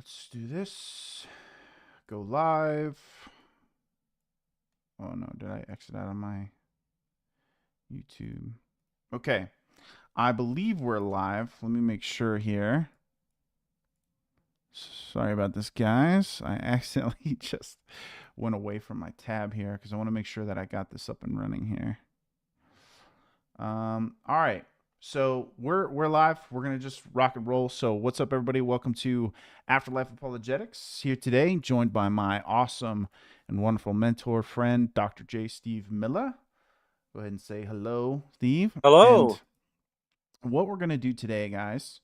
Let's do this. Go live. Oh no, did I exit out of my YouTube? Okay. I believe we're live. Let me make sure here. Sorry about this, guys. I accidentally just went away from my tab here because I want to make sure that I got this up and running here. All right. So we're live. We're gonna just rock and roll. So what's up, everybody? Welcome to Afterlife Apologetics. Here today, joined by my awesome and wonderful mentor friend, Dr. J. Steve Miller. Go ahead and say hello, Steve. And Hello. what we're gonna do today, guys,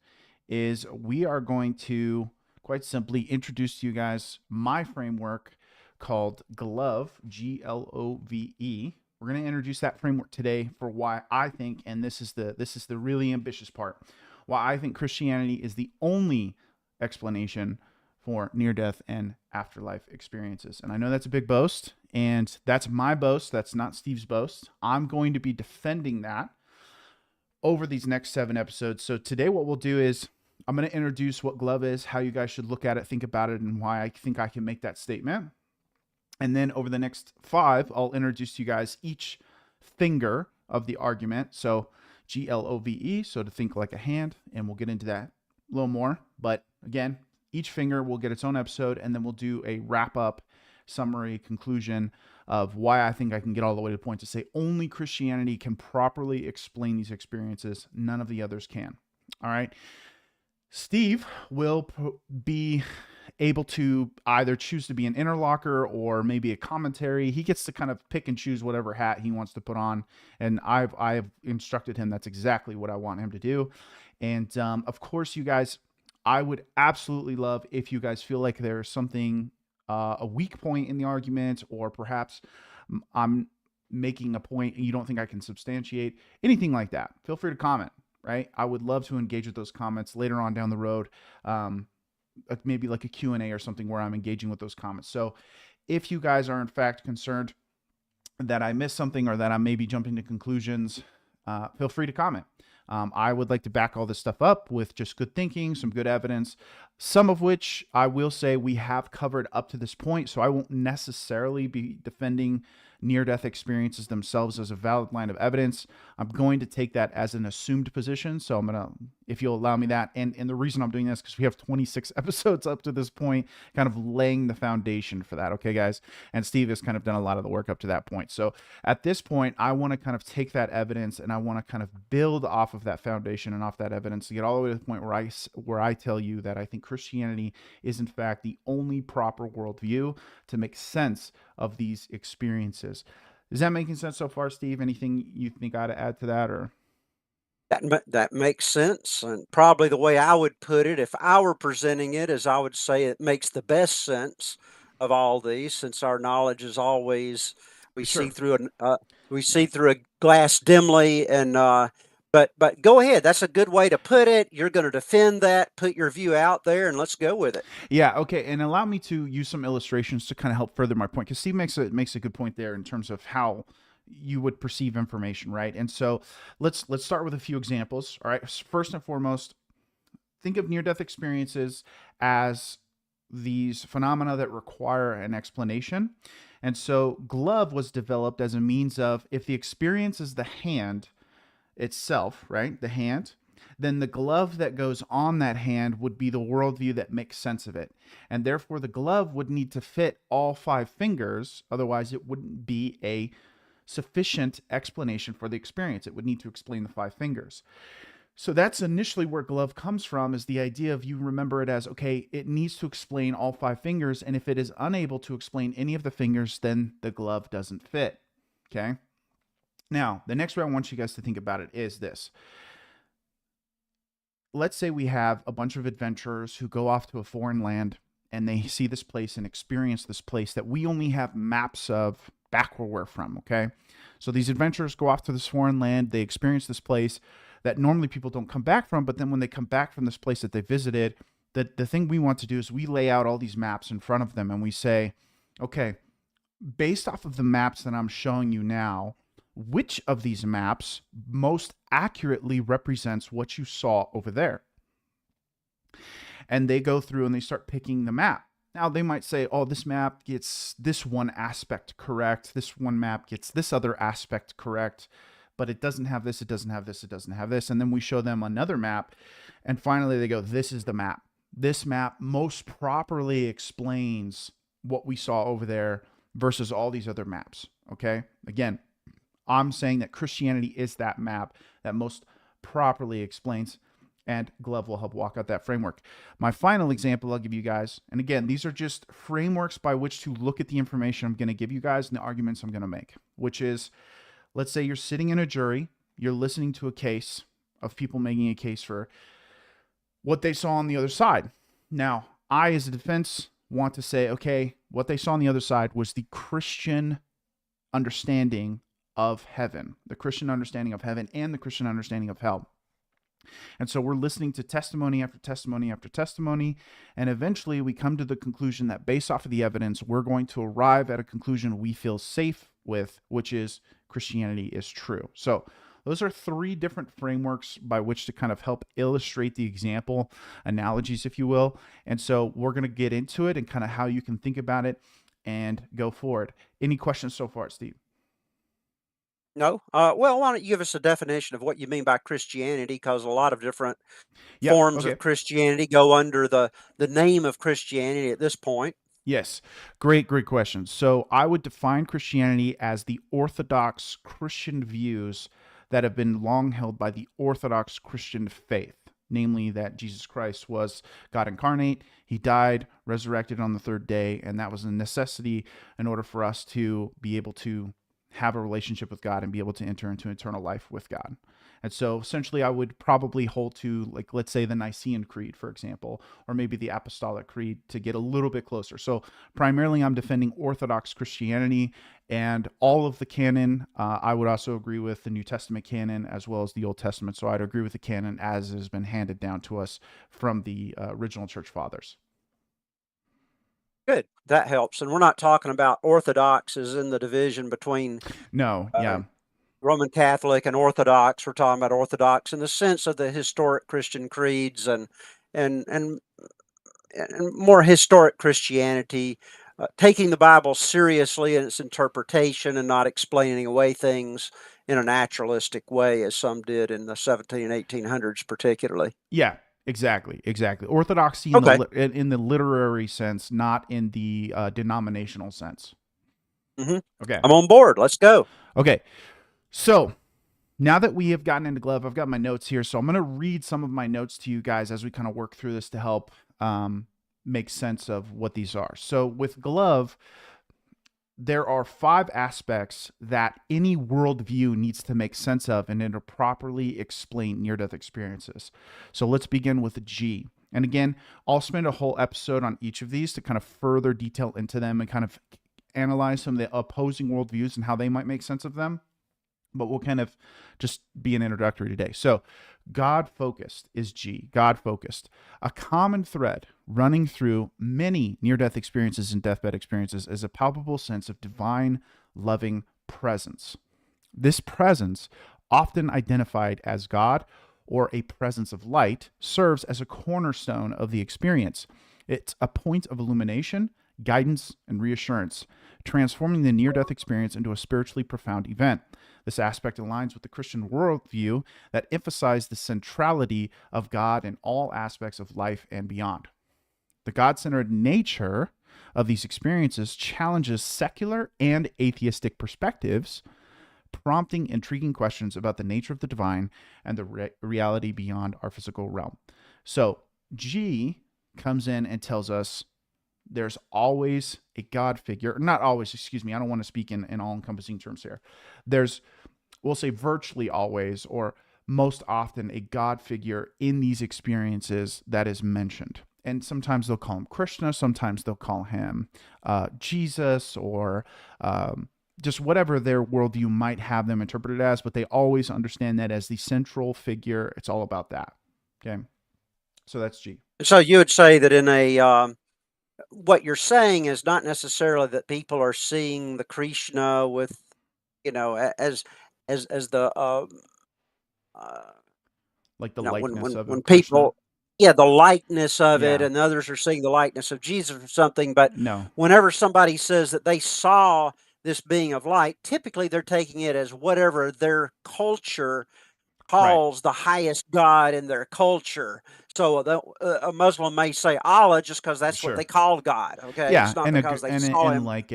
is we are going to quite simply introduce to you guys my framework called GLOVE, GLOVE. We're going to introduce that framework today for why I think, and this is the really ambitious part, why I think Christianity is the only explanation for near death and afterlife experiences. And I know that's a big boast, and that's my boast. That's not Steve's boast. I'm going to be defending that over these next 7 episodes. So today what we'll do is I'm going to introduce what GLOVE is, how you guys should look at it, think about it, and why I think I can make that statement. And then over the next 5, I'll introduce to you guys each finger of the argument. So GLOVE, so to think like a hand, and we'll get into that a little more. But again, each finger will get its own episode, and then we'll do a wrap-up, summary, conclusion of why I think I can get all the way to the point to say only Christianity can properly explain these experiences. None of the others can. All right. Steve will be able to either choose to be an interlocker or maybe a commentary. He gets to kind of pick and choose whatever hat he wants to put on, and I've instructed him that's exactly what I want him to do. And of course, you guys, I would absolutely love if you guys feel like there's something, a weak point in the argument, or perhaps I'm making a point and you don't think I can substantiate anything like that. Feel free to comment. Right? I would love to engage with those comments later on down the road. Maybe like a Q&A or something where I'm engaging with those comments. So if you guys are in fact concerned that I missed something or that I may be jumping to conclusions, feel free to comment. I would like to back all this stuff up with just good thinking, some good evidence, some of which I will say we have covered up to this point. So I won't necessarily be defending near-death experiences themselves as a valid line of evidence. I'm going to take that as an assumed position. So I'm going to, if you'll allow me that. And the reason I'm doing this, because we have 26 episodes up to this point, kind of laying the foundation for that. Okay, guys? And Steve has kind of done a lot of the work up to that point. So at this point, I want to kind of take that evidence and I want to kind of build off of that foundation and off that evidence to get all the way to the point where I tell you that I think Christianity is in fact the only proper worldview to make sense of these experiences. Is that making sense so far, Steve? Anything you think I ought to add to that, or? That makes sense, and probably the way I would put it, if I were presenting it, is I would say it makes the best sense of all these, since our knowledge is always we see Sure. through we see through a glass dimly, and but go ahead. That's a good way to put it. You're going to defend that, put your view out there, and let's go with it. Yeah, okay. And allow me to use some illustrations to kind of help further my point, because Steve makes a good point there in terms of how you would perceive information, right? And so let's start with a few examples. All right. First and foremost, think of near-death experiences as these phenomena that require an explanation. And so GLOVE was developed as a means of, if the experience is the hand itself, right? The hand, then the glove that goes on that hand would be the worldview that makes sense of it. And therefore, the glove would need to fit all 5 fingers. Otherwise, it wouldn't be a sufficient explanation for the experience. It would need to explain the 5 fingers. So that's initially where GLOVE comes from, is the idea of, you remember it as, okay, it needs to explain all 5 fingers. And if it is unable to explain any of the fingers, then the glove doesn't fit. Okay. Now, the next way I want you guys to think about it is this. Let's say we have a bunch of adventurers who go off to a foreign land and they see this place and experience this place that we only have maps of back where we're from, okay? So these adventurers go off to this foreign land, they experience this place that normally people don't come back from, but then when they come back from this place that they visited, the thing we want to do is we lay out all these maps in front of them and we say, okay, based off of the maps that I'm showing you now, which of these maps most accurately represents what you saw over there? and they go through and they start picking the map. Now they might say, oh, this map gets this one aspect correct, this one map gets this other aspect correct, but it doesn't have this, it doesn't have this, it doesn't have this. And then we show them another map, and finally they go, this is the map. This map most properly explains what we saw over there versus all these other maps. Okay? Again, I'm saying that Christianity is that map that most properly explains, and Glove will help walk out that framework. My final example I'll give you guys, and again, these are just frameworks by which to look at the information I'm going to give you guys and the arguments I'm going to make, which is, let's say you're sitting in a jury, you're listening to a case of people making a case for what they saw on the other side. Now, I, as a defense, want to say, okay, what they saw on the other side was the Christian understanding of heaven, the Christian understanding of heaven and the Christian understanding of hell. And so we're listening to testimony after testimony after testimony, and eventually we come to the conclusion that based off of the evidence, we're going to arrive at a conclusion we feel safe with, which is Christianity is true. So those are three different frameworks by which to kind of help illustrate the example, analogies, if you will. And so we're going to get into it and kind of how you can think about it and go forward. Any questions so far, Steve? No. Well, why don't you give us a definition of what you mean by Christianity? Because a lot of different Yep. forms Okay. of Christianity go under the name of Christianity at this point. Yes. Great question. So I would define Christianity as the orthodox Christian views that have been long held by the Orthodox Christian faith, namely that Jesus Christ was God incarnate, he died, resurrected on the third day, and that was a necessity in order for us to be able to have a relationship with God and be able to enter into eternal life with God. And so essentially I would probably hold to, like, let's say the Nicene Creed, for example, or maybe the Apostolic Creed to get a little bit closer. So primarily I'm defending Orthodox Christianity and all of the canon. I would also agree with the New Testament canon as well as the Old Testament. So I'd agree with the canon as has been handed down to us from the original church fathers. Good. That helps. And we're not talking about Orthodox as in the division between No, uh, yeah. Roman Catholic and Orthodox. We're talking about Orthodox in the sense of the historic Christian creeds and and and more historic Christianity, taking the Bible seriously in its interpretation and not explaining away things in a naturalistic way, as some did in the 17 and 1800s, particularly. Yeah, exactly. Orthodoxy in Okay. the literary sense, not in the denominational sense. hmm Okay. I'm on board. Let's go. Okay. So now that we have gotten into Glove, I've got my notes here. So I'm going to read some of my notes to you guys as we kind of work through this to help make sense of what these are. So with Glove, there are 5 aspects that any worldview needs to make sense of in order to properly explain near-death experiences. So let's begin with G. And again, I'll spend a whole episode on each of these to kind of further detail into them and kind of analyze some of the opposing worldviews and how they might make sense of them. But we'll kind of just be an introductory today. So God-focused is G, God-focused. A common thread running through many near-death experiences and deathbed experiences is a palpable sense of divine, loving presence. This presence, often identified as God or a presence of light, serves as a cornerstone of the experience. It's a point of illumination, guidance, and reassurance, transforming the near-death experience into a spiritually profound event. This aspect aligns with the Christian worldview that emphasizes the centrality of God in all aspects of life and beyond. The God-centered nature of these experiences challenges secular and atheistic perspectives, prompting intriguing questions about the nature of the divine and the reality beyond our physical realm. So G comes in and tells us there's always a God figure. Not always, excuse me. I don't want to speak in all-encompassing terms here. There's, we'll say virtually always, or most often, a God figure in these experiences that is mentioned. And sometimes they'll call him Krishna. Sometimes they'll call him Jesus, or just whatever their worldview might have them interpreted as. But they always understand that as the central figure. It's all about that. Okay. So that's G. So you would say that in a what you're saying is not necessarily that people are seeing the Krishna with, as the Like the when likeness of when Krishna. people yeah, the likeness of it, Yeah. and others are seeing the likeness of Jesus or something. But No. whenever somebody says that they saw this being of light, typically they're taking it as whatever their culture Right. calls the highest god in their culture. So a Muslim may say Allah just because that's what they Sure. called God. Okay, Yeah, it's not because they saw and him. like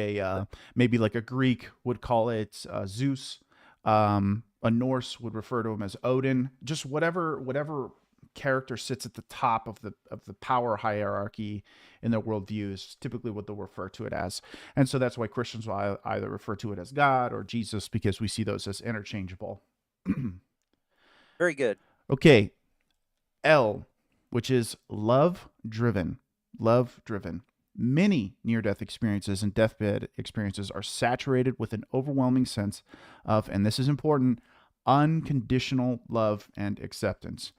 maybe like a Greek would call it Zeus. A Norse would refer to him as Odin. Just whatever character sits at the top of the power hierarchy in their worldview is typically what they'll refer to it as. And so that's why Christians will either refer to it as God or Jesus, because we see those as interchangeable. Very good. Okay, L, which is love driven. Love driven. Many near death experiences and deathbed experiences are saturated with an overwhelming sense of, and this is important, unconditional love and acceptance.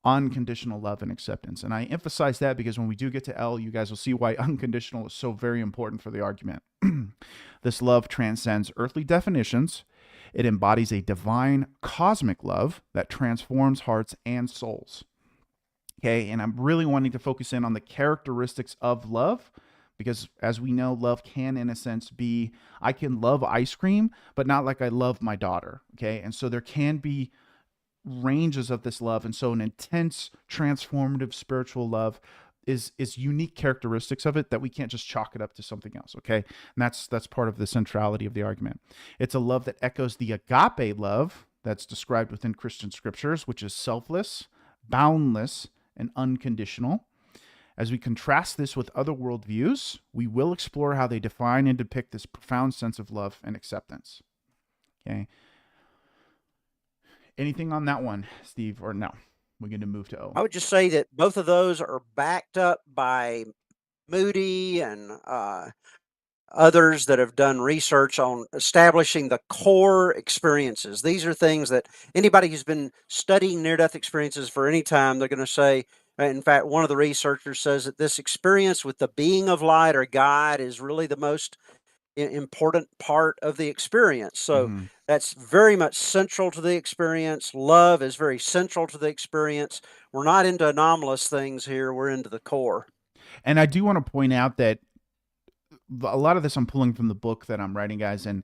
Unconditional love and acceptance. And I emphasize that because when we do get to L, you guys will see why unconditional is so very important for the argument. This love transcends earthly definitions. It embodies a divine cosmic love that transforms hearts and souls. Okay, and I'm really wanting to focus in on the characteristics of love because, as we know, love can, in a sense, be I can love ice cream, but not like I love my daughter. Okay, and so there can be ranges of this love, and so an intense, transformative spiritual love is unique characteristics of it that we can't just chalk it up to something else. Okay, and that's part of the centrality of the argument. It's a love that echoes the agape love that's described within Christian scriptures, which is selfless, boundless, and unconditional. As we contrast this with other worldviews, we will explore how they define and depict this profound sense of love and acceptance. Okay. Anything on that one, Steve, or no? We're going to move to O. I would just say that both of those are backed up by Moody and others that have done research on establishing the core experiences. These are things that anybody who's been studying near death experiences for any time, they're going to say, in fact, one of the researchers says that this experience with the being of light or God is really the most important part of the experience. So Mm-hmm. that's very much central to the experience. Love is very central to the experience. We're not into anomalous things here, we're into the core. And I do want to point out that a lot of this I'm pulling from the book that I'm writing, guys. And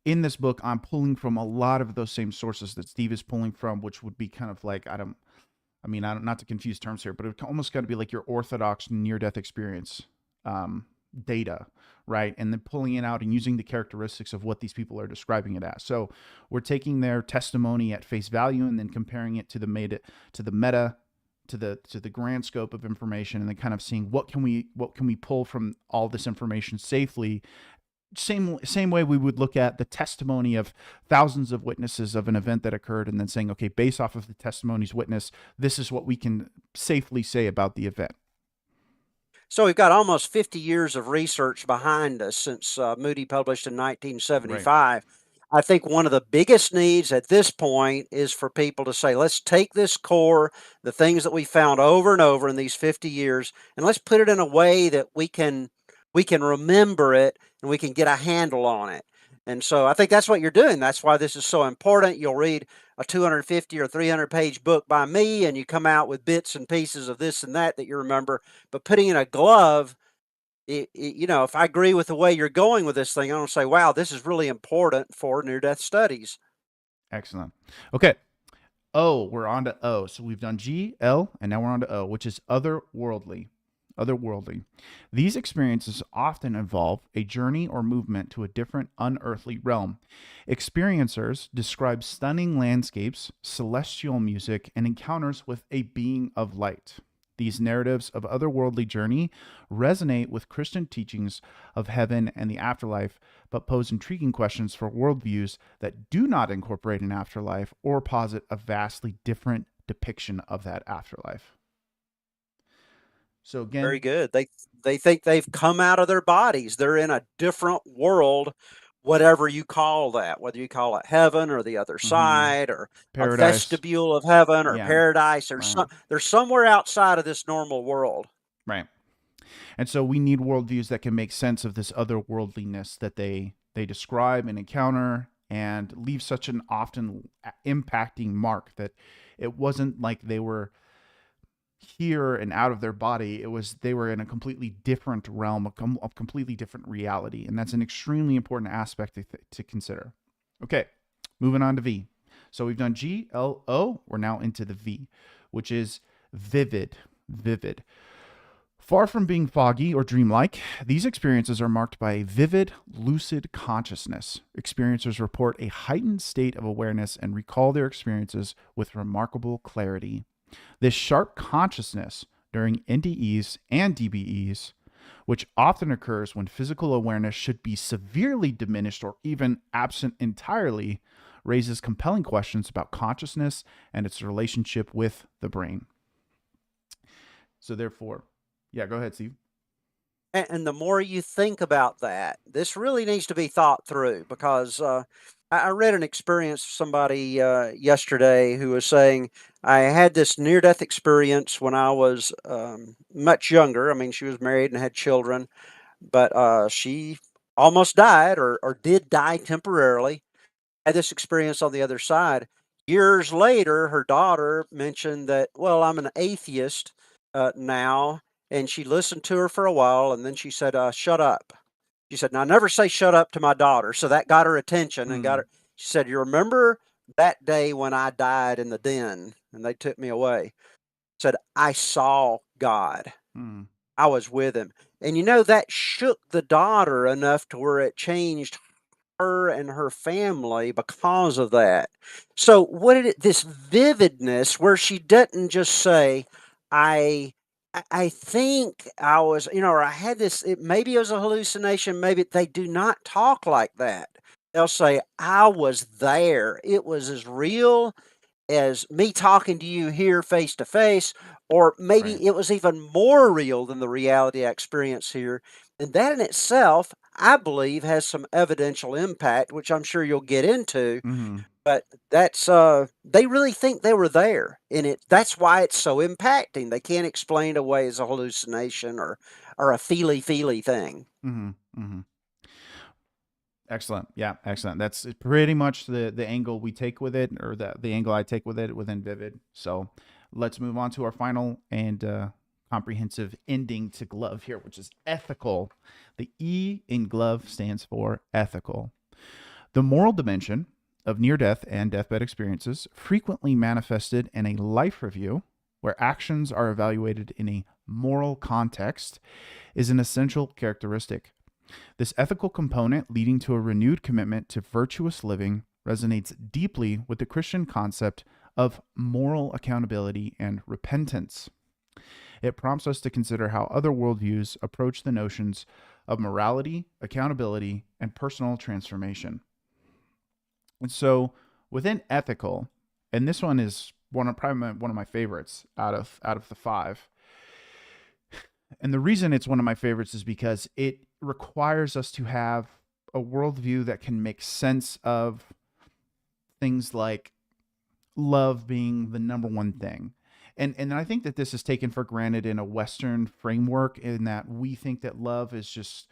in this book, I'm pulling from a lot of those same sources that Steve is pulling from, which would be kind of like, not to confuse terms here, but it almost got to be like your orthodox near death experience data, right? And then pulling it out and using the characteristics of what these people are describing it as. So we're taking their testimony at face value and then comparing it to the meta, to the grand scope of information, and then kind of seeing what can we pull from all this information safely. Same way we would look at the testimony of thousands of witnesses of an event that occurred, and then saying, okay, based off of the testimony's witness, this is what we can safely say about the event. So we've got almost 50 years of research behind us since Moody published in Right. 1975. I think one of the biggest needs at this point is for people to say, let's take this core, the things that we found over and over in these 50 years, and let's put it in a way that we can remember it and we can get a handle on it. And so I think that's what you're doing. That's why this is so important. You'll read a 250 or 300 page book by me, and you come out with bits and pieces of this and that you remember. But putting in a glove, if I agree with the way you're going with this thing, I'm going to say, wow, this is really important for near death studies. Excellent. Okay. O, we're on to O. So we've done G, L, and now we're on to O, which is otherworldly. Otherworldly. These experiences often involve a journey or movement to a different unearthly realm. Experiencers describe stunning landscapes, celestial music, and encounters with a being of light. These narratives of otherworldly journey resonate with Christian teachings of heaven and the afterlife, but pose intriguing questions for worldviews that do not incorporate an afterlife or posit a vastly different depiction of that afterlife. So Very again, good. They think they've come out of their bodies. They're in a different world, whatever you call that, whether you call it heaven or the other side or a paradise. vestibule of heaven or Yeah, paradise or right, they're somewhere outside of this normal world. right. And so we need worldviews that can make sense of this otherworldliness that they describe and encounter, and leave such an often impacting mark that it wasn't like they were here and out of their body. They were in a completely different realm, a completely different reality, and that's an extremely important aspect to consider. Okay, moving on to V. So we've done G, L, O. We're now into the V, which is vivid. Vivid. Far from being foggy or dreamlike, these experiences are marked by a vivid, lucid consciousness. Experiencers report a heightened state of awareness and recall their experiences with remarkable clarity. This sharp consciousness during NDEs and DBEs, which often occurs when physical awareness should be severely diminished or even absent entirely, raises compelling questions about consciousness and its relationship with the brain. So therefore, yeah, go ahead, Steve. And the more you think about that, this really needs to be thought through because I read an experience of somebody yesterday who was saying, I had this near death experience when I was much younger. I mean, she was married and had children, but she almost died or did die temporarily. Had this experience on the other side. Years later, her daughter mentioned that, well, I'm an atheist now. And she listened to her for a while and then she said, shut up. She said, now never say shut up to my daughter. So that got her attention and got her. She said, you remember that day when I died in the den and they took me away? Said, I saw God. I was with him. And that shook the daughter enough to where it changed her and her family because of that. So what did it, this vividness where she doesn't just say, I I think I was, or I had this, maybe it was a hallucination, maybe they do not talk like that. They'll say, I was there. It was as real as me talking to you here face to face, or Right. maybe it was even more real than the reality I experience here. And that in itself, I believe, has some evidential impact, which I'm sure you'll get into. Mm-hmm. But that's they really think they were there, and that's why it's so impacting. They can't explain it away as a hallucination or a feely thing. Mm-hmm. Mm-hmm. Excellent. Yeah, excellent. That's pretty much the angle we take with it, or the angle I take with it within Vivid. So let's move on to our final and comprehensive ending to Glove here, which is ethical. The E in Glove stands for ethical. The moral dimension of near death and deathbed experiences, frequently manifested in a life review where actions are evaluated in a moral context, is an essential characteristic. This ethical component, leading to a renewed commitment to virtuous living, resonates deeply with the Christian concept of moral accountability and repentance. It prompts us to consider how other worldviews approach the notions of morality, accountability, and personal transformation. And so, within ethical, and this one is probably one of my favorites out of the five. And the reason it's one of my favorites is because it requires us to have a worldview that can make sense of things like love being the number one thing. And I think that this is taken for granted in a Western framework, in that we think that love is just,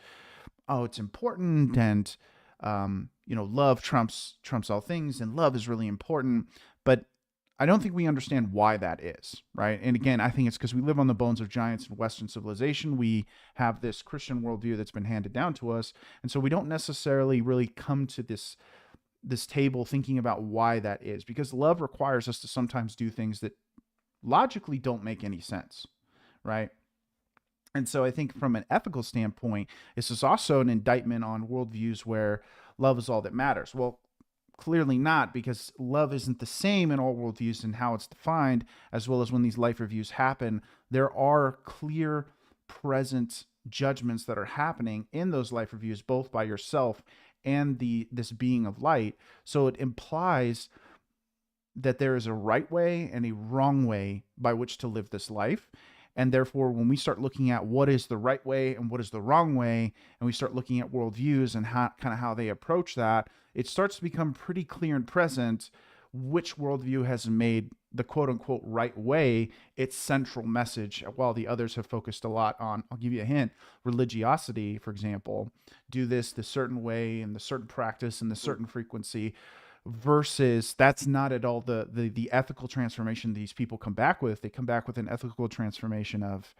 oh, it's important, and love trumps all things, and love is really important. But I don't think we understand why that is, right? And again, I think it's because we live on the bones of giants in Western civilization. We have this Christian worldview that's been handed down to us, and so we don't necessarily really come to this table thinking about why that is, because love requires us to sometimes do things that logically don't make any sense, right? And so I think from an ethical standpoint, this is also an indictment on worldviews where love is all that matters. Well, clearly not, because love isn't the same in all worldviews and how it's defined, as well as when these life reviews happen. There are clear, present judgments that are happening in those life reviews, both by yourself and this being of light. So it implies that there is a right way and a wrong way by which to live this life. And therefore, when we start looking at what is the right way and what is the wrong way, and we start looking at worldviews and how they approach that, it starts to become pretty clear and present which worldview has made the quote unquote right way its central message, while the others have focused a lot on, I'll give you a hint, religiosity, for example. Do this the certain way and the certain practice and the certain frequency, versus that's not at all the ethical transformation these people come back with. They come back with an ethical transformation of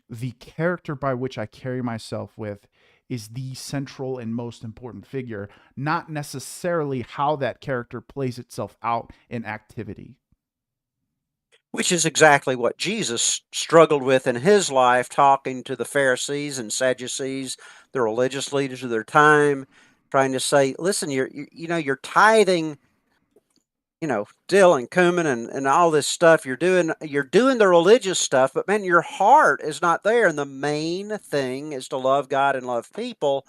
the character by which I carry myself with is the central and most important figure, not necessarily how that character plays itself out in activity. Which is exactly what Jesus struggled with in his life, talking to the Pharisees and Sadducees, the religious leaders of their time, trying to say, listen, you're tithing, dill and cumin and all this stuff. You're doing the religious stuff, but man, your heart is not there. And the main thing is to love God and love people.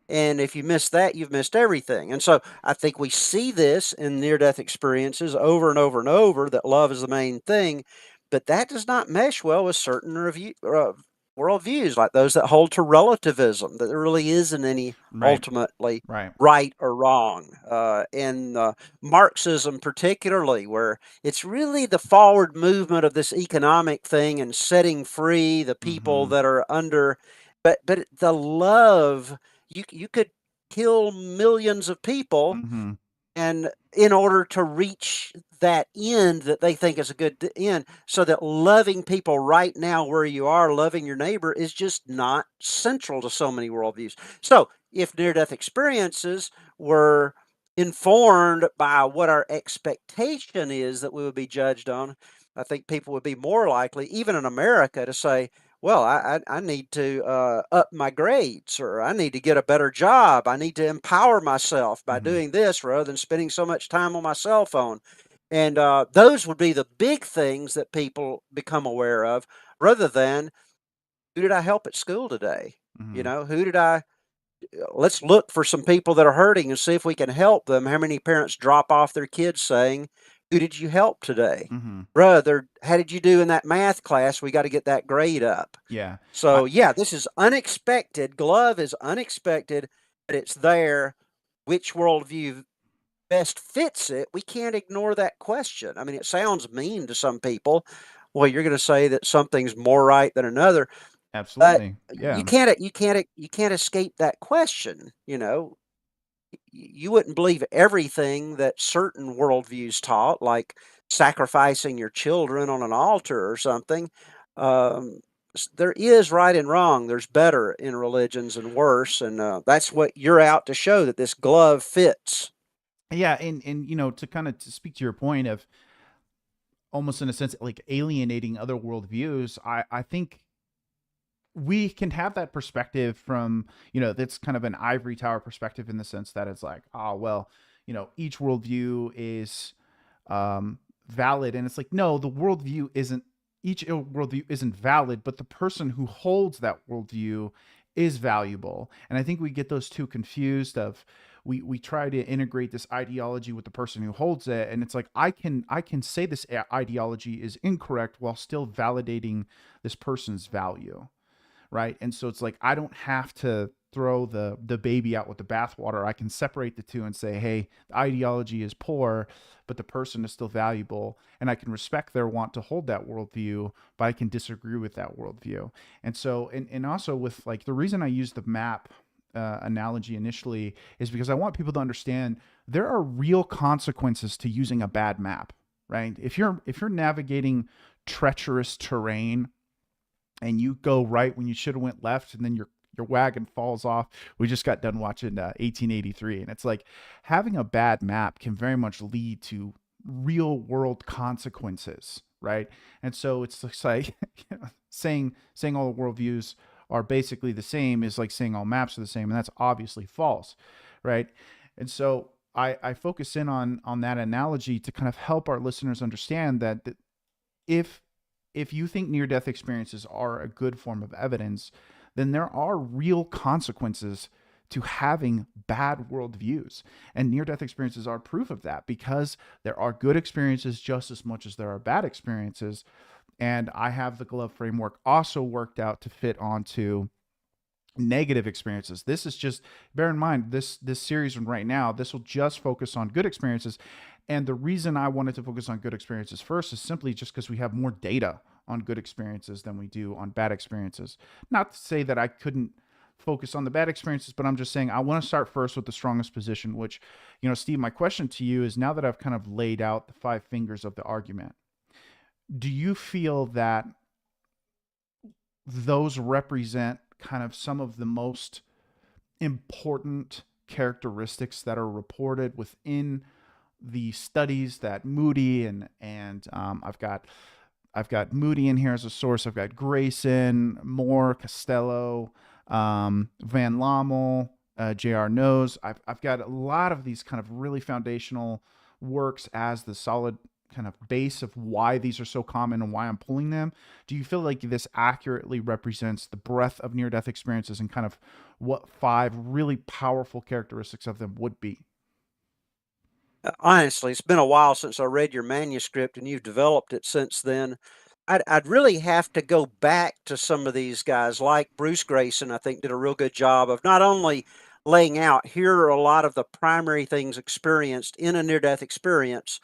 And if you miss that, you've missed everything. And so I think we see this in near death experiences over and over and over, that love is the main thing. But that does not mesh well with certain worldviews, like those that hold to relativism, that there really isn't any Right. ultimately Right. right or wrong. In Marxism, particularly, where it's really the forward movement of this economic thing and setting free the people Mm-hmm. that are under, but the love, you could kill millions of people, Mm-hmm. and in order to reach that end that they think is a good end, so that loving people right now where you are, loving your neighbor, is just not central to so many worldviews. So if near death experiences were informed by what our expectation is that we would be judged on, I think people would be more likely, even in America, to say, well, I need to up my grades, or I need to get a better job. I need to empower myself by Mm-hmm. doing this rather than spending so much time on my cell phone. And those would be the big things that people become aware of, rather than who did I help at school today? Mm-hmm. Who did I let's look for some people that are hurting and see if we can help them. How many parents drop off their kids saying, "Who did you help today? Mm-hmm. Brother, how did you do in that math class? We got to get that grade up." Yeah. I, So, yeah, this is unexpected. Glove is unexpected, but it's there. Which worldview best fits it? We can't ignore that question. I mean, it sounds mean to some people. Well, you're going to say that something's more right than another, but absolutely. you Yeah. can't you can't you can't escape that question. You wouldn't believe everything that certain worldviews taught, like sacrificing your children on an altar or something. There is right and wrong. There's better in religions and worse, and that's what you're out to show, that this glove fits. Yeah. And to kind of to speak to your point of almost in a sense like alienating other worldviews, I think we can have that perspective from, that's kind of an ivory tower perspective in the sense that it's like, oh, well, each worldview is valid. And it's like, no, the worldview isn't, each worldview isn't valid, but the person who holds that worldview is valuable. And I think we get those two confused of, we try to integrate this ideology with the person who holds it, and it's like I can say this ideology is incorrect while still validating this person's value, right? And so it's like I don't have to throw the baby out with the bathwater. I can separate the two and say, hey, the ideology is poor, but the person is still valuable, and I can respect their want to hold that worldview, but I can disagree with that worldview. And so, and also with like the reason I use the map analogy initially is because I want people to understand there are real consequences to using a bad map, right? If you're navigating treacherous terrain and you go right when you should have went left, and then your wagon falls off. We just got done watching 1883, and it's like having a bad map can very much lead to real world consequences, right? And so it's just like saying all the worldviews are basically the same is like saying all maps are the same, and that's obviously false, right? And so I focus in on that analogy to kind of help our listeners understand that if if you think near death experiences are a good form of evidence, then there are real consequences to having bad worldviews. And near death experiences are proof of that because there are good experiences just as much as there are bad experiences. And I have the glove framework also worked out to fit onto negative experiences. This is just, bear in mind, this series right now, this will just focus on good experiences. And the reason I wanted to focus on good experiences first is simply just because we have more data on good experiences than we do on bad experiences. Not to say that I couldn't focus on the bad experiences, but I'm just saying I want to start first with the strongest position, which, Steve, my question to you is, now that I've kind of laid out the five fingers of the argument, do you feel that those represent kind of some of the most important characteristics that are reported within the studies that Moody and I've got Moody in here as a source. I've got Grayson, Moore, Costello, Van Lommel, J.R. Knows. I've got a lot of these kind of really foundational works as the solid kind of base of why these are so common and why I'm pulling them. Do you feel like this accurately represents the breadth of near-death experiences and kind of what five really powerful characteristics of them would be? Honestly, it's been a while since I read your manuscript, and you've developed it since then. I'd really have to go back to some of these guys, like Bruce Grayson. I think did a real good job of not only laying out here are a lot of the primary things experienced in a near-death experience,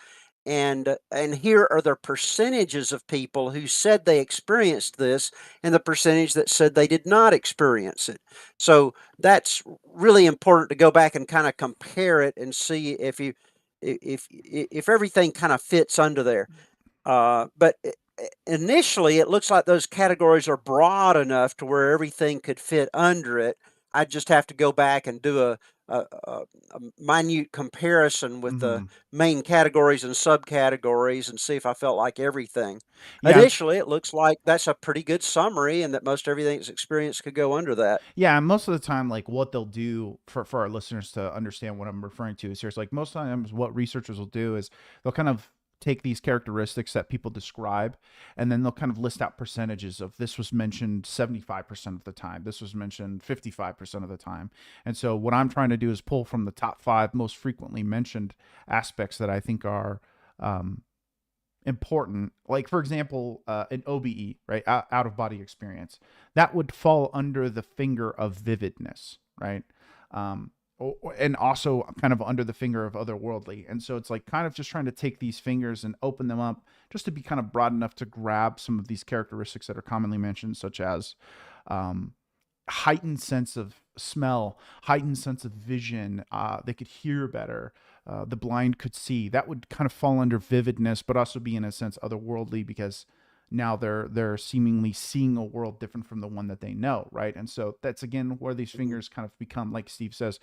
and here are the percentages of people who said they experienced this, and the percentage that said they did not experience it. So that's really important to go back and kind of compare it and see if everything kind of fits under there. But initially, it looks like those categories are broad enough to where everything could fit under it. I just have to go back and do a minute comparison with the Mm-hmm. main categories and subcategories and see if I felt like everything. Yeah, Initially, it looks like that's a pretty good summary, and that most everything that's experienced could go under that. yeah. And most of the time, like what they'll do for our listeners to understand what I'm referring to is, here's like most times what researchers will do is they'll kind of take these characteristics that people describe, and then they'll kind of list out percentages of this was mentioned 75% of the time, this was mentioned 55% of the time. And so what I'm trying to do is pull from the top five most frequently mentioned aspects that I think are um, important. Like, for example, an OBE, right? Out of body experience. That would fall under the finger of vividness, right? Um, and also kind of under the finger of otherworldly. And so it's like kind of just trying to take these fingers and open them up just to be kind of broad enough to grab some of these characteristics that are commonly mentioned, such as um, heightened sense of smell, heightened sense of vision. They could hear better. The blind could see. That would kind of fall under vividness, but also be in a sense otherworldly, because now they're seemingly seeing a world different from the one that they know, right? And so that's again where these Mhm. fingers kind of become, like Steve says,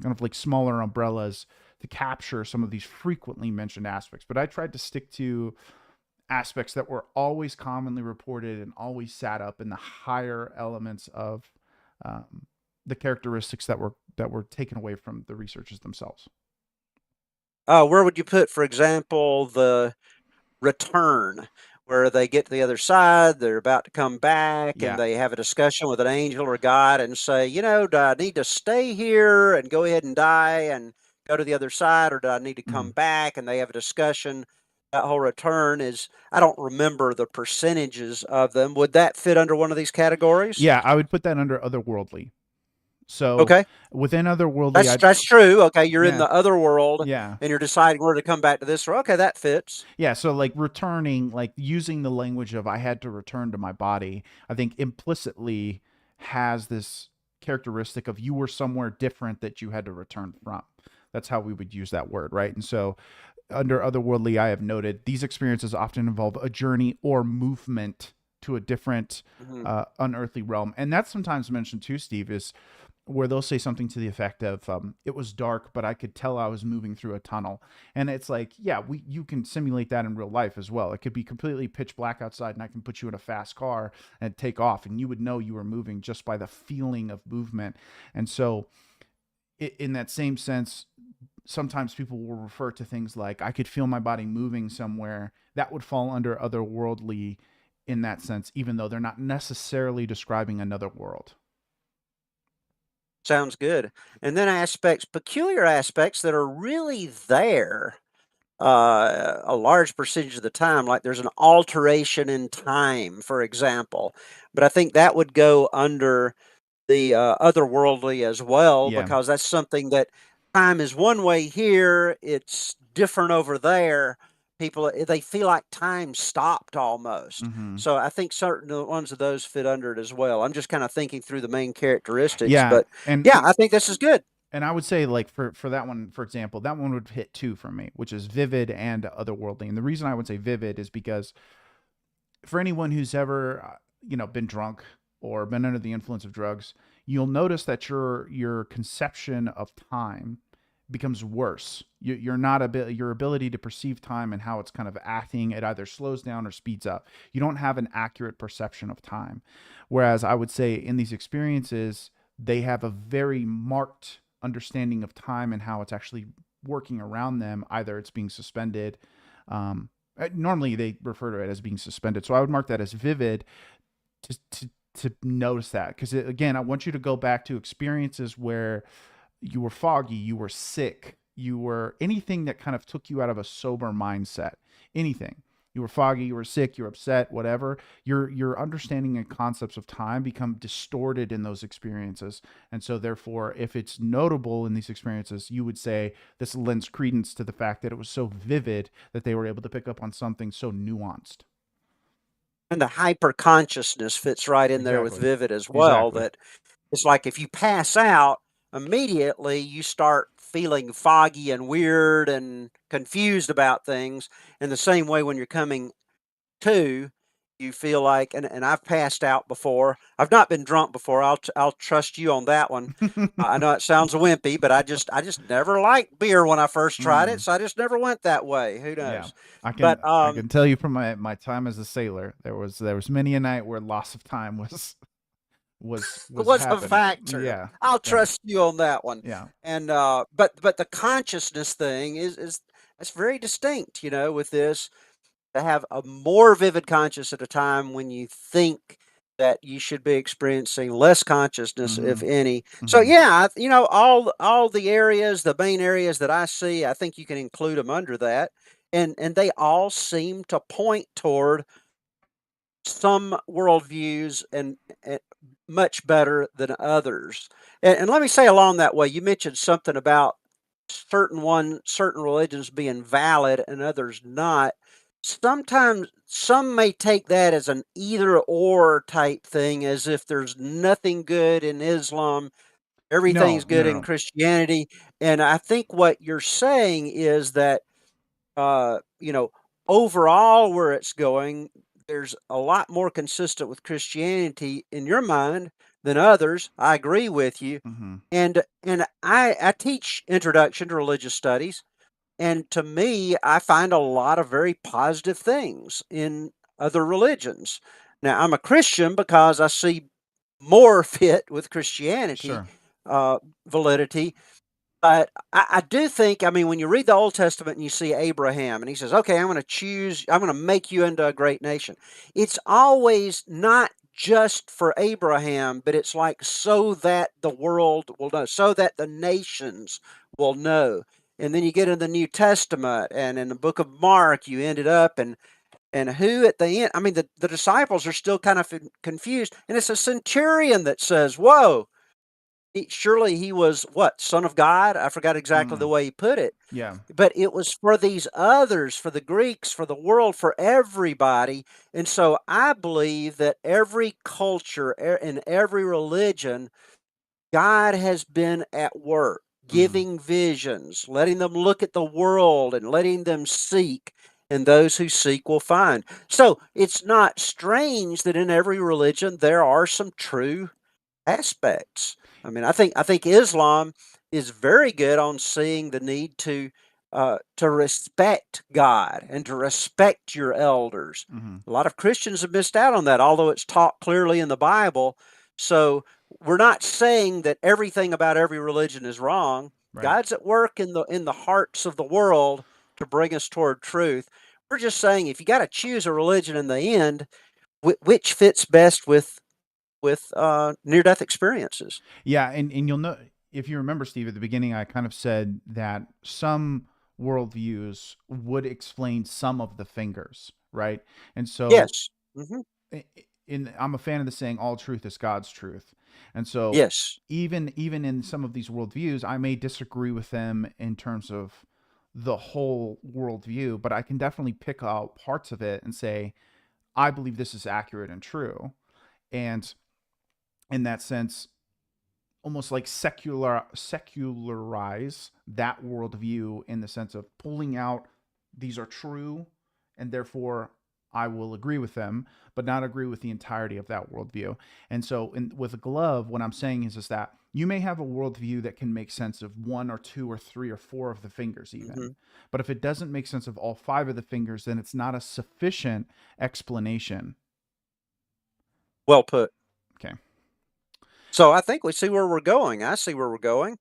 kind of like smaller umbrellas to capture some of these frequently mentioned aspects. But I tried to stick to aspects that were always commonly reported and always sat up in the higher elements of um, the characteristics that were taken away from the researchers themselves. Where would you put, for example, the return, where they get to the other side, they're about to come back, and Yeah. they have a discussion with an angel or God and say, do I need to stay here and go ahead and die and go to the other side, or do I need to come Mhm. back? And they have a discussion. That whole return is, I don't remember the percentages of them. Would that fit under one of these categories? Yeah, I would put that under otherworldly. So Okay. within otherworldly, That's true. Okay, you're in yeah, the other world yeah, and you're deciding where to come back to this. Okay, that fits. yeah. So like returning, like using the language of I had to return to my body, I think implicitly has this characteristic of you were somewhere different that you had to return from. That's how we would use that word, right? And so under otherworldly, I have noted these experiences often involve a journey or movement to a different Mhm. unearthly realm. And that's sometimes mentioned too, Steve, is where they'll say something to the effect of it was dark, but I could tell I was moving through a tunnel. And it's like, yeah, you can simulate that in real life as well. It could be completely pitch black outside, and I can put you in a fast car and take off, and you would know you were moving just by the feeling of movement. And so in that same sense, sometimes people will refer to things like I could feel my body moving somewhere. That would fall under otherworldly in that sense, even though they're not necessarily describing another world. Sounds good. And then peculiar aspects that are really there a large percentage of the time, like there's an alteration in time, for example. But I think that would go under the otherworldly as well, Yeah. because that's something that time is one way here, it's different over there. people, they feel like time stopped almost. Hmm. So I think certain ones of those fit under it as well. I'm just kind of thinking through the main characteristics, Yeah, but yeah, and I think this is good. and I would say, like, for that one, for example, that one would hit two for me, which is vivid and otherworldly. And the reason I would say vivid is because for anyone who's ever been drunk or been under the influence of drugs, you'll notice that your conception of time becomes worse. You're not your ability to perceive time and how it's kind of acting, it either slows down or speeds up. You don't have an accurate perception of time. Whereas I would say in these experiences, they have a very marked understanding of time and how it's actually working around them. Either it's being suspended. Normally they refer to it as being suspended. So I would mark that as vivid to notice that. Because again, I want you to go back to experiences where you were foggy, you were sick, you were anything that kind of took you out of a sober mindset. Anything. You were foggy, you were sick, you were upset, whatever. Your understanding and concepts of time become distorted in those experiences. And so therefore, if it's notable in these experiences, you would say this lends credence to the fact that it was so vivid that they were able to pick up on something so nuanced. And the hyper consciousness fits right in there with Exactly. vivid as well. Exactly. That it's like if you pass out, immediately you start feeling foggy and weird and confused about things. In the same way, when you're coming to, you feel like, and I've passed out before. I've not been drunk before. I'll trust you on that one. I know it sounds wimpy, but I just never liked beer when I first tried it, Mm. so I just never went that way. Who Yeah, knows? I But can I can tell you from my time as a sailor, there was many a night where loss of time was was a happening. factor. Yeah, I'll yeah, trust you on that one. yeah. And but the consciousness thing is that's very distinct, with this, to have a more vivid conscious at a time when you think that you should be experiencing less consciousness, if Mhm, any. So mhm. yeah, all the areas, the main areas that I see, I think you can include them under that, and they all seem to point toward some worldviews and much better than others. And let me say along that way, you mentioned something about certain religions being valid and others not. Sometimes some may take that as an either or type thing, as if there's nothing good in Islam, everything's No, no, good no, in no. Christianity. And I think what you're saying is that you know, overall where it's going, there's a lot more consistent with Christianity in your mind than others. I agree with you. Mhm. And I teach introduction to religious studies, and to me, I find a lot of very positive things in other religions. Now, I'm a Christian because I see more fit with Christianity Sure. uh, validity, but I do think, I mean, when you read the Old Testament and you see Abraham and he says, okay, I'm going to make you into a great nation. It's always not just for Abraham, but it's like so that the world will know, so that the nations will know. And then you get in the New Testament and in the book of Mark, you ended up and who at the end, I mean, the disciples are still kind of confused. And it's a centurion that says, whoa, surely he was what, son of God? I forgot exactly the Mm. way he put it, Yeah. but it was for these others, for the Greeks, for the world, for everybody. And so I believe that every culture in every religion, God has been at work Mhm. giving visions, letting them look at the world and letting them seek, and those who seek will find. So it's not strange that in every religion there are some true aspects. I mean, I think Islam is very good on seeing the need to respect God and to respect your elders. Mhm. A lot of Christians have missed out on that, although it's taught clearly in the Bible. So we're not saying that everything about every religion is wrong. Right. God's at work in the hearts of the world to bring us toward truth. We're just saying if you got to choose a religion in the end, which fits best with near-death experiences. Yeah, and you'll know if you remember, Steve, at the beginning, I kind of said that some worldviews would explain some of the fingers, right? And so, Yes. Mhm. I'm a fan of the saying, "All truth is God's truth," and so Yes. even in some of these worldviews, I may disagree with them in terms of the whole worldview, but I can definitely pick out parts of it and say, I believe this is accurate and true. And in that sense, almost like secularize that worldview in the sense of pulling out these are true and therefore I will agree with them, but not agree with the entirety of that worldview. And so with a glove, what I'm saying is that you may have a worldview that can make sense of one or two or three or four of the fingers even. Mhm. But if it doesn't make sense of all five of the fingers, then it's not a sufficient explanation. Well put. Okay. So I think we see where we're going. I see where we're going.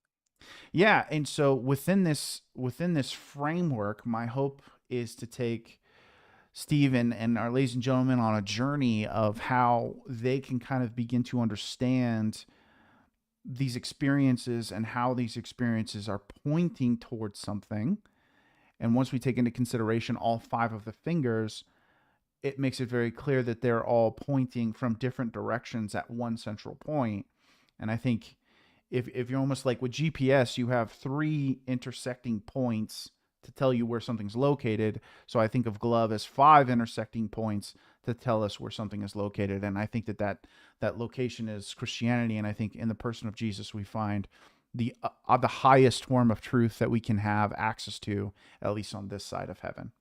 Yeah, and so within this framework, my hope is to take Steve and our ladies and gentlemen on a journey of how they can kind of begin to understand these experiences and how these experiences are pointing towards something. And once we take into consideration all five of the fingers, it makes it very clear that they're all pointing from different directions at one central point. And I think if you're almost like with GPS, you have three intersecting points to tell you where something's located. So I think of glove as five intersecting points to tell us where something is located. And I think that location is Christianity. And I think in the person of Jesus, we find the highest form of truth that we can have access to, at least on this side of heaven.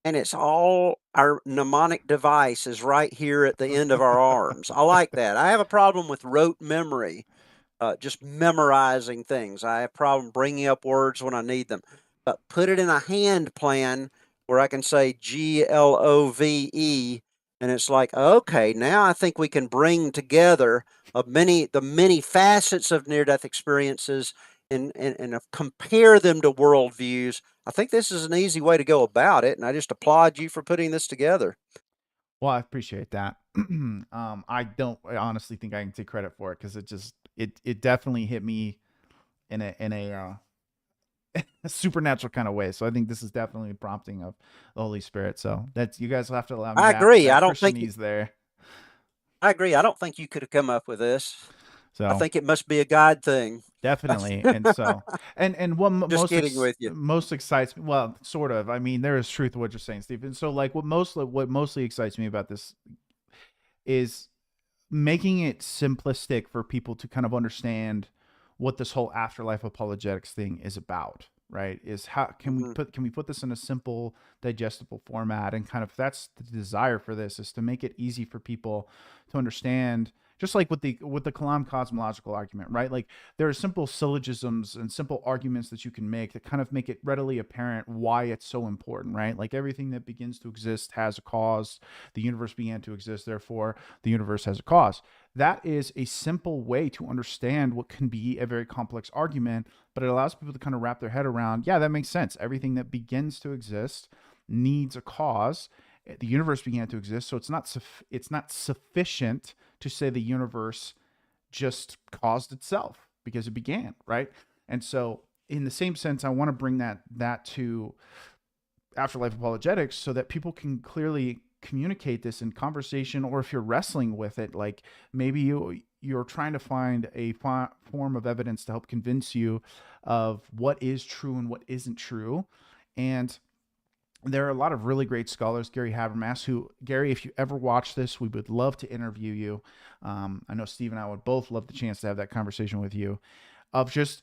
And it's all our mnemonic device is right here at the end of our arms. I like that. I have a problem with rote memory, just memorizing things. I have a problem bringing up words when I need them. But put it in a hand plan where I can say GLOVE, and it's like, okay, now I think we can bring together the many facets of near-death experiences and compare them to worldviews. I think this is an easy way to go about it, and I just applaud you for putting this together. Well, I appreciate that. I honestly think I can take credit for it because it definitely hit me in a a supernatural kind of way. So I think this is definitely a prompting of the Holy Spirit. So that's, you guys will have to allow me I that agree. that Christianese there. I agree. I don't think you could have come up with this. I So think it must be a God thing. definitely. And so and what Just kidding with you. most excites me, well, sort of. I mean, there is truth to what you're saying, Steve. And so like what mostly excites me about this is making it simplistic for people to kind of understand what this whole afterlife apologetics thing is about, right? Is how Mhm. can we put this in a simple digestible format, and kind of that's the desire for this, is to make it easy for people to understand, just like with the Kalam cosmological argument, right? Like there are simple syllogisms and simple arguments that you can make that kind of make it readily apparent why it's so important, right? Like everything that begins to exist has a cause. The universe began to exist, therefore the universe has a cause. That is a simple way to understand what can be a very complex argument, but it allows people to kind of wrap their head around, yeah, that makes sense. Everything that begins to exist needs a cause. The universe began to exist, so it's not sufficient to say the universe just caused itself because it began, right? And so in the same sense, I want to bring that to afterlife apologetics so that people can clearly communicate this in conversation, or if you're wrestling with it, like maybe you're trying to find a form of evidence to help convince you of what is true and what isn't true. And there are a lot of really great scholars, Gary Habermas, who, Gary, if you ever watch this, we would love to interview you. I know Steve and I would both love the chance to have that conversation with you, of just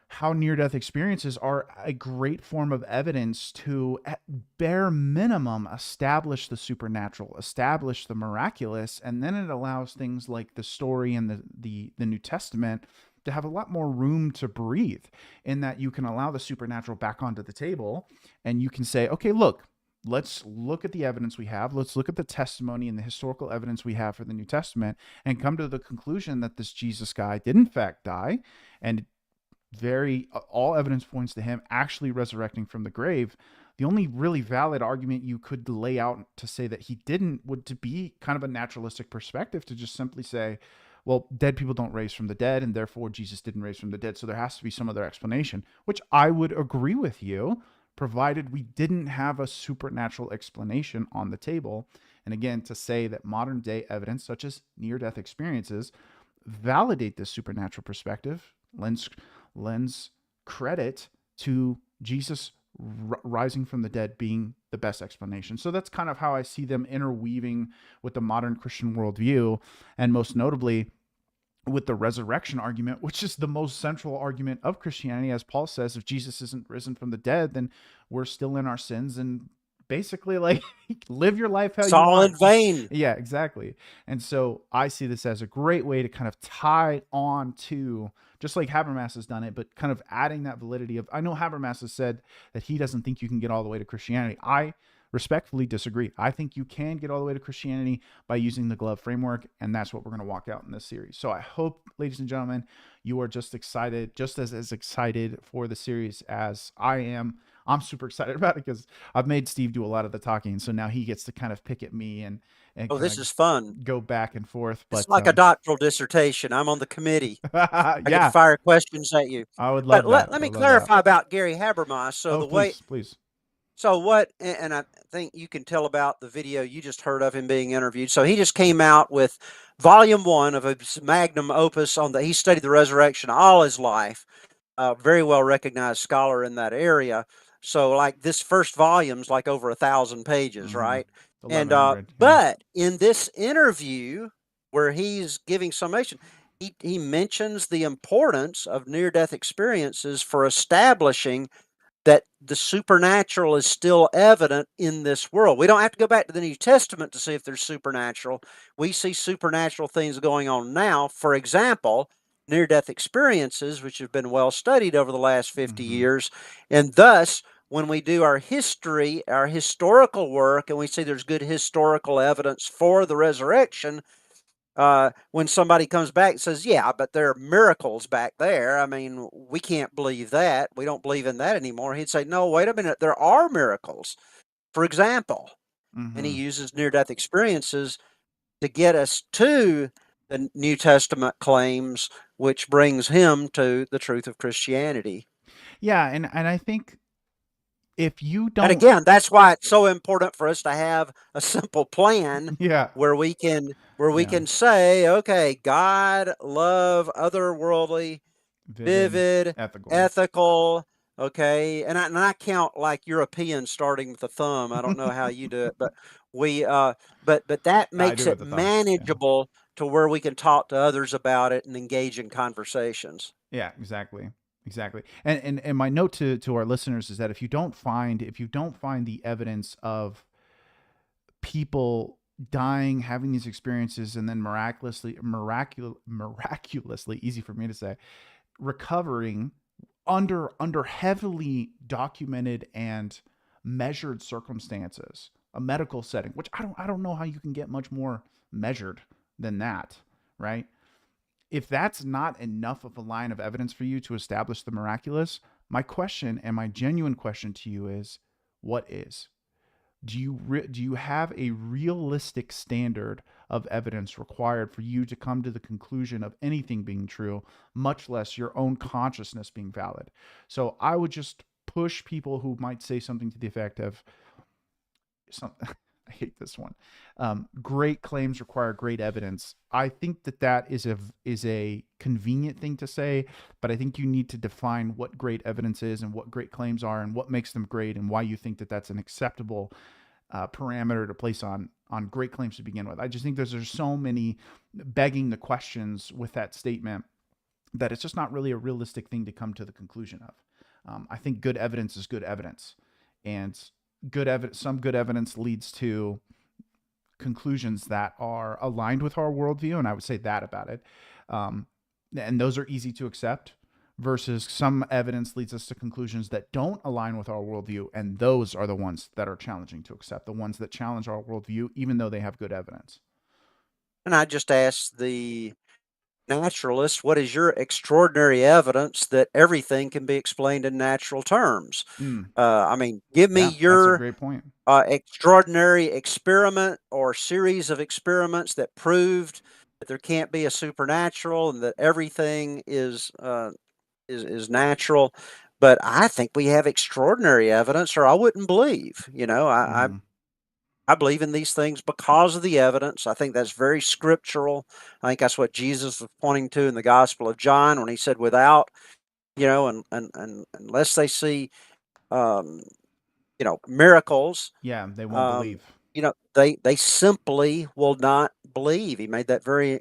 how near-death experiences are a great form of evidence to, at bare minimum, establish the supernatural, establish the miraculous, and then it allows things like the story and the New Testament to have a lot more room to breathe, in that you can allow the supernatural back onto the table, and you can say, okay, look, let's look at the evidence we have. Let's look at the testimony and the historical evidence we have for the New Testament, and come to the conclusion that this Jesus guy did in fact die, and all evidence points to him actually resurrecting from the grave. The only really valid argument you could lay out to say that he didn't would to be kind of a naturalistic perspective, to just simply say, well, dead people don't raise from the dead, and therefore Jesus didn't raise from the dead, so there has to be some other explanation, which I would agree with you, provided we didn't have a supernatural explanation on the table. And again, to say that modern day evidence such as near-death experiences validate this supernatural perspective lends credit to Jesus rising from the dead being the best explanation. So that's kind of how I see them interweaving with the modern Christian worldview, and most notably with the resurrection argument, which is the most central argument of Christianity. As Paul says, if Jesus isn't risen from the dead, then we're still in our sins, and basically, like, live your life how It's you all in want. vain. Yeah, exactly. And so I see this as a great way to kind of tie on to, just like Habermas has done it, but kind of adding that validity of, I know Habermas has said that he doesn't think you can get all the way to Christianity. I respectfully disagree. I think you can get all the way to Christianity by using the glove framework, and that's what we're going to walk out in this series. So I hope, ladies and gentlemen, you are just as excited for the series as I am. I'm super excited about it because I've made Steve do a lot of the talking, so now he gets to kind of pick at me and Oh, kind this of is fun. go back and forth. It's But like a doctoral dissertation. I'm on the committee. I get to yeah, fire questions at you. I would But love that. let I me would love that. clarify about Gary Habermas. So Oh, the way, please, please. so what, and I think you can tell about the video you just heard of him being interviewed. So he just came out with volume 1 of his magnum opus on he studied the resurrection all his life. Very well recognized scholar in that area. So like this first volume's like over 1,000 pages, Mm-hmm. right? And 1100. Yeah. but in this interview where he's giving summation, he mentions the importance of near-death experiences for establishing that the supernatural is still evident in this world. We don't have to go back to the New Testament to see if there's supernatural. We see supernatural things going on now. For example, near-death experiences, which have been well studied over the last 50 Mm-hmm. years. And thus, when we do our history, our historical work, and we see there's good historical evidence for the resurrection, when somebody comes back and says, yeah, but there are miracles back there. I mean, we can't believe that. We don't believe in that anymore. He'd say, no, wait a minute. There are miracles. For example, and he Mm-hmm. uses near-death experiences to get us to the New Testament claims, which brings him to the truth of Christianity. Yeah, and I think if you And don't, again, that's why it's so important for us to have a simple plan yeah, where we can yeah, say, okay, God, love, otherworldly, vivid, vivid, ethical. ethical. Okay, and I count like Europeans starting with a thumb. I don't know how you do it, but we but that I makes do it with it the thumb. Yeah. manageable to where we can talk to others about it and engage in conversations. Yeah, exactly. Exactly. And my note to our listeners is that if you don't find the evidence of people dying, having these experiences, and then miraculously, easy for me to say, recovering under heavily documented and measured circumstances, a medical setting, which I don't know how you can get much more measured than that, right? If that's not enough of a line of evidence for you to establish the miraculous, my question, and my genuine question to you is, what is? Do you have a realistic standard of evidence required for you to come to the conclusion of anything being true, much less your own consciousness being valid? So I would just push people who might say something to the effect of, some, I hate this one. Great claims require great evidence. I think that is a convenient thing to say, but I think you need to define what great evidence is and what great claims are and what makes them great and why you think that that's an acceptable parameter to place on great claims to begin with. I just think there's so many begging the questions with that statement that it's just not really a realistic thing to come to the conclusion of. I think good evidence is good evidence, and some good evidence leads to conclusions that are aligned with our worldview, and I would say that about it. And those are easy to accept, versus some evidence leads us to conclusions that don't align with our worldview, and those are the ones that are challenging to accept, the ones that challenge our worldview, even though they have good evidence. And I just asked the naturalist, what is your extraordinary evidence that everything can be explained in natural terms? Mm, I mean, give me yeah, that's a your great point. extraordinary experiment or series of experiments that proved that there can't be a supernatural and that everything is natural. But I think we have extraordinary evidence, or I wouldn't believe. You know, Mm-hmm. I believe in these things because of the evidence. I think that's very scriptural. I think that's what Jesus was pointing to in the Gospel of John when he said, without and unless they see, um, miracles, Yeah, they won't um, believe. they simply will not believe. He made that very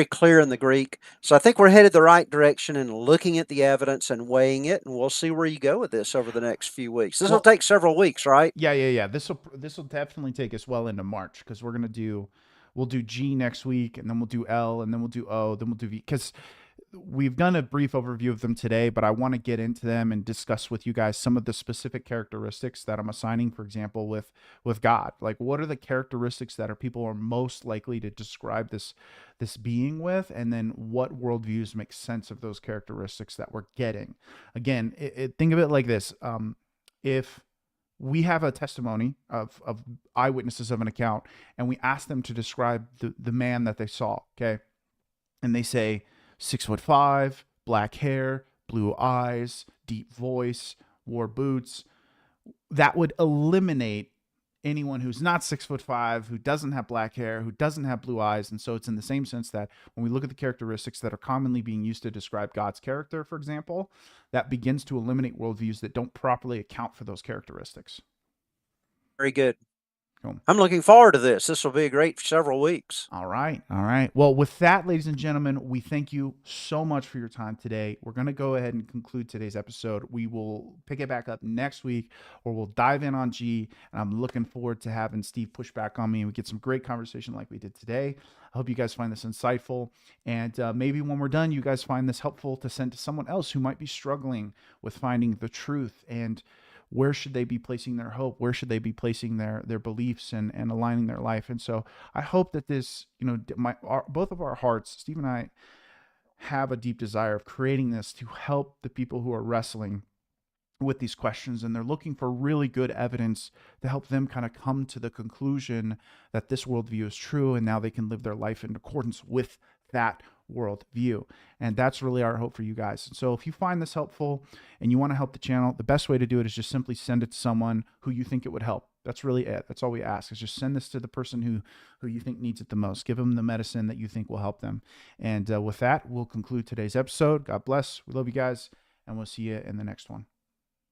clear in the Greek. So I think we're headed the right direction in looking at the evidence and weighing it, and we'll see where you go with this over the next few weeks. This will Well, take several weeks, right? yeah. This will definitely take us well into March because we'll do G next week, and then we'll do L, and then we'll do O, then we'll do V. Because we've done a brief overview of them today, but I want to get into them and discuss with you guys some of the specific characteristics that I'm assigning, for example, with God. Like, what are the characteristics that people are most likely to describe this being with, and then what worldviews make sense of those characteristics that we're getting. Again, think of it like this: if we have a testimony of eyewitnesses of an account, and we ask them to describe the man that they saw, okay, and they say 6'5", black hair, blue eyes, deep voice, wore boots, that would eliminate anyone who's not 6'5", who doesn't have black hair, who doesn't have blue eyes. And so it's in the same sense that when we look at the characteristics that are commonly being used to describe God's character, for example, that begins to eliminate worldviews that don't properly account for those characteristics. Very good. Cool. I'm looking forward to this. This will be a great several weeks. All right. All right. Well, with that, ladies and gentlemen, we thank you so much for your time today. We're going to go ahead and conclude today's episode. We will pick it back up next week, or we'll dive in on G. And I'm looking forward to having Steve push back on me and we get some great conversation like we did today. I hope you guys find this insightful. And maybe when we're done, you guys find this helpful to send to someone else who might be struggling with finding the truth, and where should they be placing their hope? Where should they be placing their beliefs and aligning their life? And so I hope that this, both of our hearts, Steve and I, have a deep desire of creating this to help the people who are wrestling with these questions, and they're looking for really good evidence to help them kind of come to the conclusion that this worldview is true, and now they can live their life in accordance with that worldview. And that's really our hope for you guys. And so if you find this helpful and you want to help the channel, the best way to do it is just simply send it to someone who you think it would help. That's really it. That's all we ask, is just send this to the person who you think needs it the most. Give them the medicine that you think will help them. And with that, we'll conclude today's episode. God bless. We love you guys, and we'll see you in the next one.